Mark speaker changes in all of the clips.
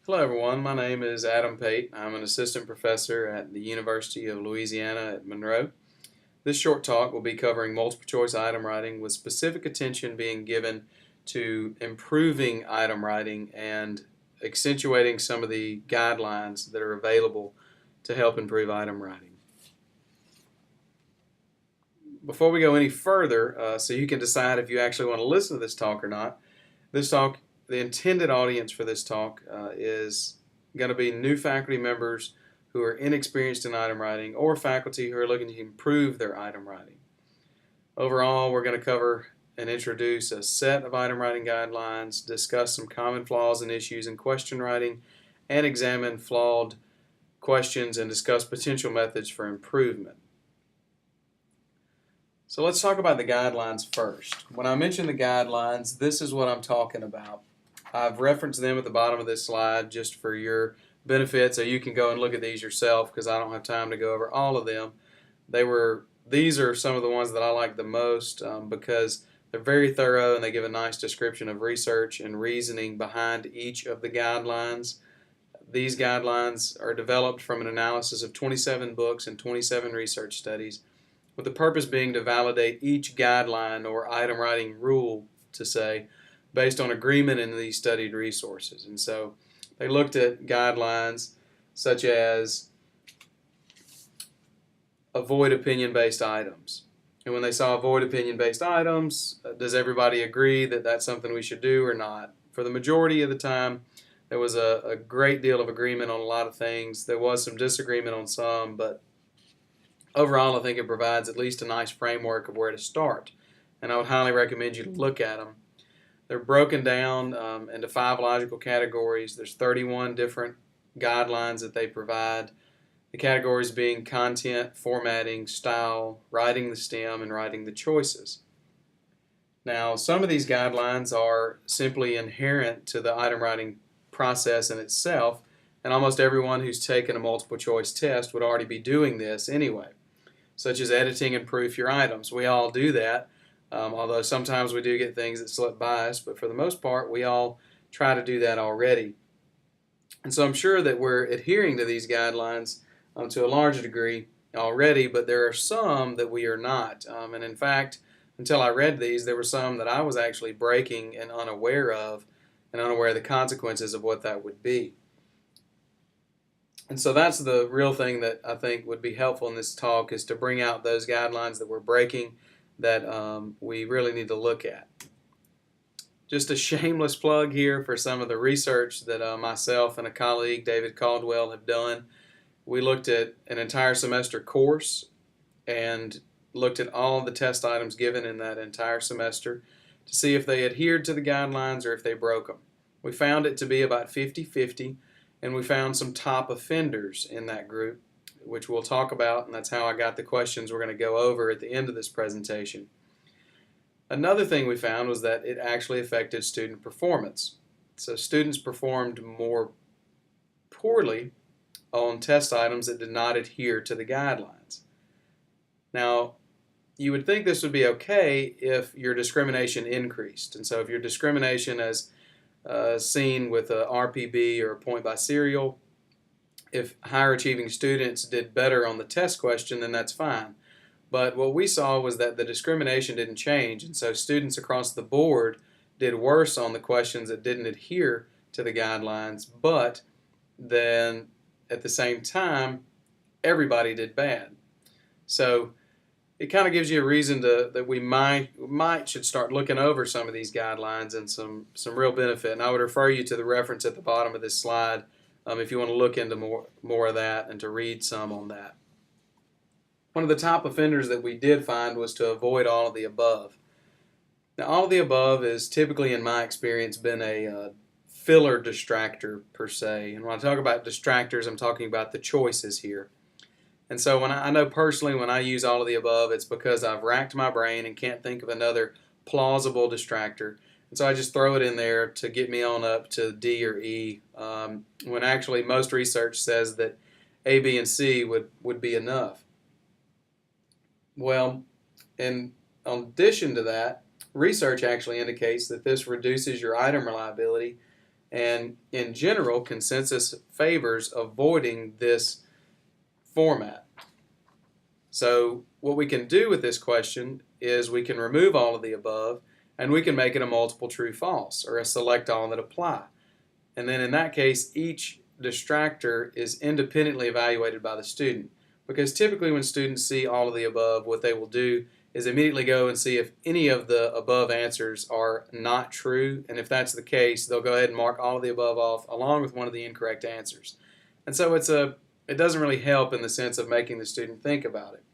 Speaker 1: Hello everyone, my name is Adam Pate. I'm an assistant professor at the University of Louisiana at Monroe. This short talk will be covering multiple choice item writing with specific attention being given to improving item writing and accentuating some of the guidelines that are available to help improve item writing. Before we go any further, so you can decide if you actually want to listen to this talk or not, the intended audience for this talk is going to be new faculty members who are inexperienced in item writing or faculty who are looking to improve their item writing. Overall, we're going to cover and introduce a set of item writing guidelines, discuss some common flaws and issues in question writing, and examine flawed questions and discuss potential methods for improvement. So let's talk about the guidelines first. When I mention the guidelines, this is what I'm talking about. I've referenced them at the bottom of this slide just for your benefit, so you can go and look at these yourself because I don't have time to go over all of them. These are some of the ones that I like the most because they're very thorough and they give a nice description of research and reasoning behind each of the guidelines. These guidelines are developed from an analysis of 27 books and 27 research studies, with the purpose being to validate each guideline or item writing rule, to say, based on agreement in these studied resources. And so they looked at guidelines such as avoid opinion-based items. And when they saw avoid opinion-based items, does everybody agree that that's something we should do or not? For the majority of the time, there was a great deal of agreement on a lot of things. There was some disagreement on some, but overall, I think it provides at least a nice framework of where to start, and I would highly recommend you to look at them. They're broken down into 5 logical categories. There's 31 different guidelines that they provide. The categories being content, formatting, style, writing the stem, and writing the choices. Now, some of these guidelines are simply inherent to the item writing process in itself, and almost everyone who's taken a multiple choice test would already be doing this anyway, such as editing and proof your items. We all do that, although sometimes we do get things that slip by us, but for the most part, we all try to do that already. And so I'm sure that we're adhering to these guidelines to a large degree already, but there are some that we are not. And in fact, until I read these, there were some that I was actually breaking and unaware of the consequences of what that would be. And so that's the real thing that I think would be helpful in this talk, is to bring out those guidelines that we're breaking that we really need to look at. Just a shameless plug here for some of the research that myself and a colleague, David Caldwell, have done. We looked at an entire semester course and looked at all of the test items given in that entire semester to see if they adhered to the guidelines or if they broke them. We found it to be about 50-50. And we found some top offenders in that group, which we'll talk about, and that's how I got the questions we're going to go over at the end of this presentation. Another thing we found was that it actually affected student performance. So students performed more poorly on test items that did not adhere to the guidelines. Now, you would think this would be okay if your discrimination increased. And so if your discrimination as seen with a RPB or a point by serial, if higher achieving students did better on the test question, then that's fine. But what we saw was that the discrimination didn't change, and so students across the board did worse on the questions that didn't adhere to the guidelines, but then at the same time, everybody did bad. So it kind of gives you a reason that we should start looking over some of these guidelines and some real benefit. And I would refer you to the reference at the bottom of this slide if you want to look into more of that and to read some on that. One of the top offenders that we did find was to avoid all of the above. Now, all of the above is typically, in my experience, been a filler distractor per se. And when I talk about distractors, I'm talking about the choices here. And so when I know personally when I use all of the above, it's because I've racked my brain and can't think of another plausible distractor. And so I just throw it in there to get me on up to D or E, when actually most research says that A, B, and C would be enough. Well, in addition to that, research actually indicates that this reduces your item reliability And in general, consensus favors avoiding this format. So what we can do with this question is we can remove all of the above, and we can make it a multiple true false, or a select all that apply. And then in that case, each distractor is independently evaluated by the student. Because typically when students see all of the above, what they will do is immediately go and see if any of the above answers are not true. And if that's the case, they'll go ahead and mark all of the above off along with one of the incorrect answers. And so it doesn't really help in the sense of making the student think about it.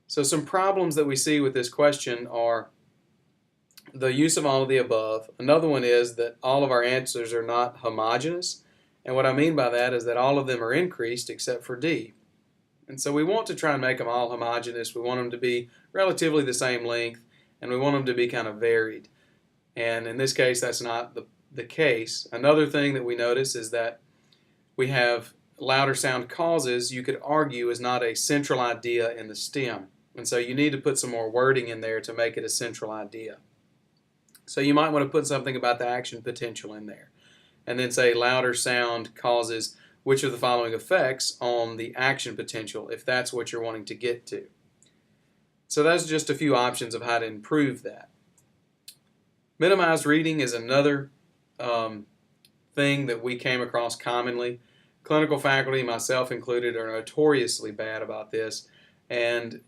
Speaker 1: So some problems that we see with this question are the use of all of the above. Another one is that all of our answers are not homogeneous. And what I mean by that is that all of them are increased except for D. And so we want to try and make them all homogeneous. We want them to be relatively the same length, and we want them to be kind of varied. And in this case, that's not the case. Another thing that we notice is that we have louder sound causes, you could argue, is not a central idea in the stem. And so you need to put some more wording in there to make it a central idea. So you might want to put something about the action potential in there. And then say louder sound causes which of the following effects on the action potential, if that's what you're wanting to get to. So that's just a few options of how to improve that. Minimized reading is another thing that we came across commonly. Clinical faculty, myself included, are notoriously bad about this. And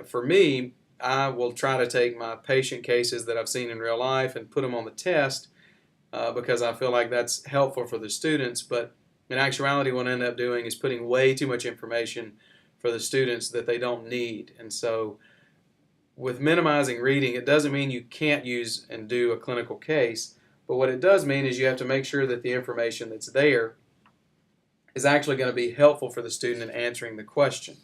Speaker 1: for me, I will try to take my patient cases that I've seen in real life and put them on the test because I feel like that's helpful for the students. But in actuality, what I end up doing is putting way too much information for the students that they don't need. And so with minimizing reading, it doesn't mean you can't use and do a clinical case, but what it does mean is you have to make sure that the information that's there is actually going to be helpful for the student in answering the question.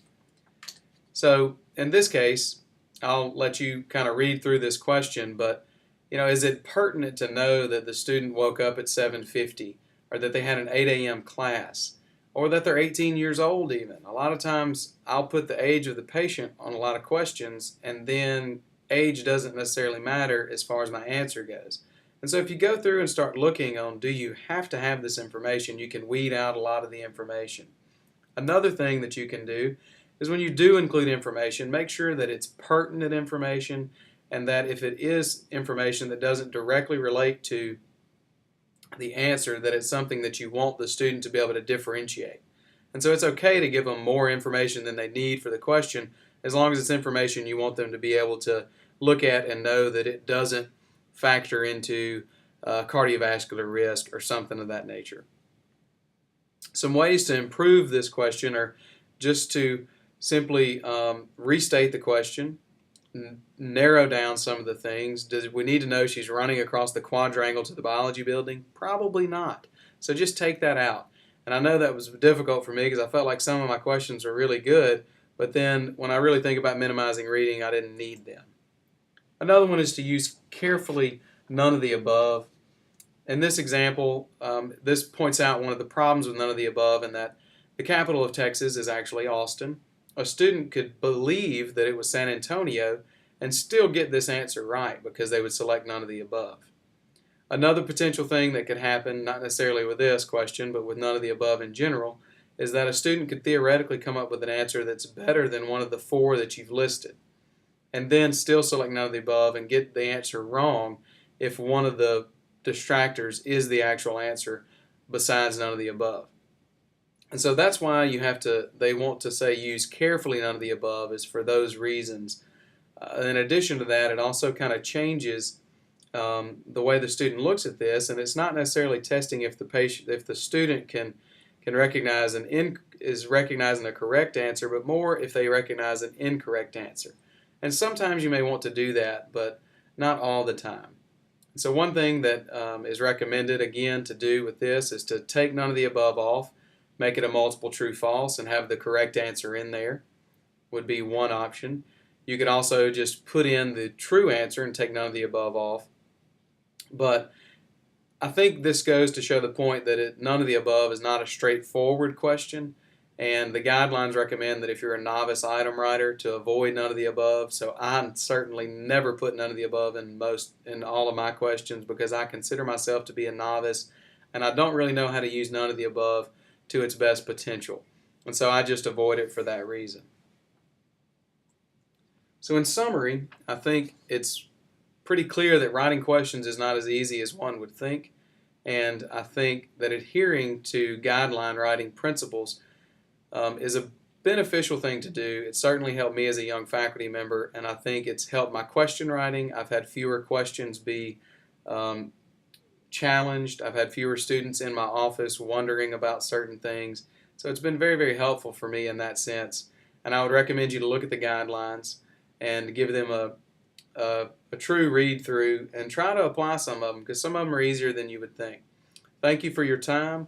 Speaker 1: So in this case, I'll let you kind of read through this question, but is it pertinent to know that the student woke up at 7:50, or that they had an 8 a.m. class, or that they're 18 years old even? A lot of times I'll put the age of the patient on a lot of questions, and then age doesn't necessarily matter as far as my answer goes. And so if you go through and start looking on, do you have to have this information, you can weed out a lot of the information. Another thing that you can do is when you do include information, make sure that it's pertinent information, and that if it is information that doesn't directly relate to the answer, that it's something that you want the student to be able to differentiate. And so it's okay to give them more information than they need for the question, as long as it's information you want them to be able to look at and know that it doesn't factor into cardiovascular risk or something of that nature. Some ways to improve this question are just to simply restate the question, narrow down some of the things. Do we need to know she's running across the quadrangle to the biology building? Probably not. So just take that out. And I know that was difficult for me because I felt like some of my questions were really good, but then when I really think about minimizing reading, I didn't need them. Another one is to use carefully none of the above. In this example, this points out one of the problems with none of the above, in that the capital of Texas is actually Austin. A student could believe that it was San Antonio and still get this answer right because they would select none of the above. Another potential thing that could happen, not necessarily with this question, but with none of the above in general, is that a student could theoretically come up with an answer that's better than one of the four that you've listed, and then still select none of the above and get the answer wrong if one of the distractors is the actual answer besides none of the above. And so that's why they want to say use carefully none of the above, is for those reasons. In addition to that, it also kind of changes the way the student looks at this, and it's not necessarily testing if the student can recognize is recognizing a correct answer, but more if they recognize an incorrect answer. And sometimes you may want to do that, but not all the time. So one thing that is recommended again to do with this is to take none of the above off, make it a multiple true false, and have the correct answer in there would be one option. You could also just put in the true answer and take none of the above off. But I think this goes to show the point that none of the above is not a straightforward question, And the guidelines recommend that if you're a novice item writer, to avoid none of the above. So I certainly never put none of the above in all of my questions, because I consider myself to be a novice and I don't really know how to use none of the above to its best potential. And so I just avoid it for that reason. So in summary, I think it's pretty clear that writing questions is not as easy as one would think. And I think that adhering to guideline writing principles is a beneficial thing to do. It certainly helped me as a young faculty member, and I think it's helped my question writing. I've had fewer questions be challenged. I've had fewer students in my office wondering about certain things. So it's been very, very helpful for me in that sense. And I would recommend you to look at the guidelines and give them a true read through and try to apply some of them, because some of them are easier than you would think. Thank you for your time,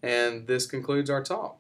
Speaker 1: and this concludes our talk.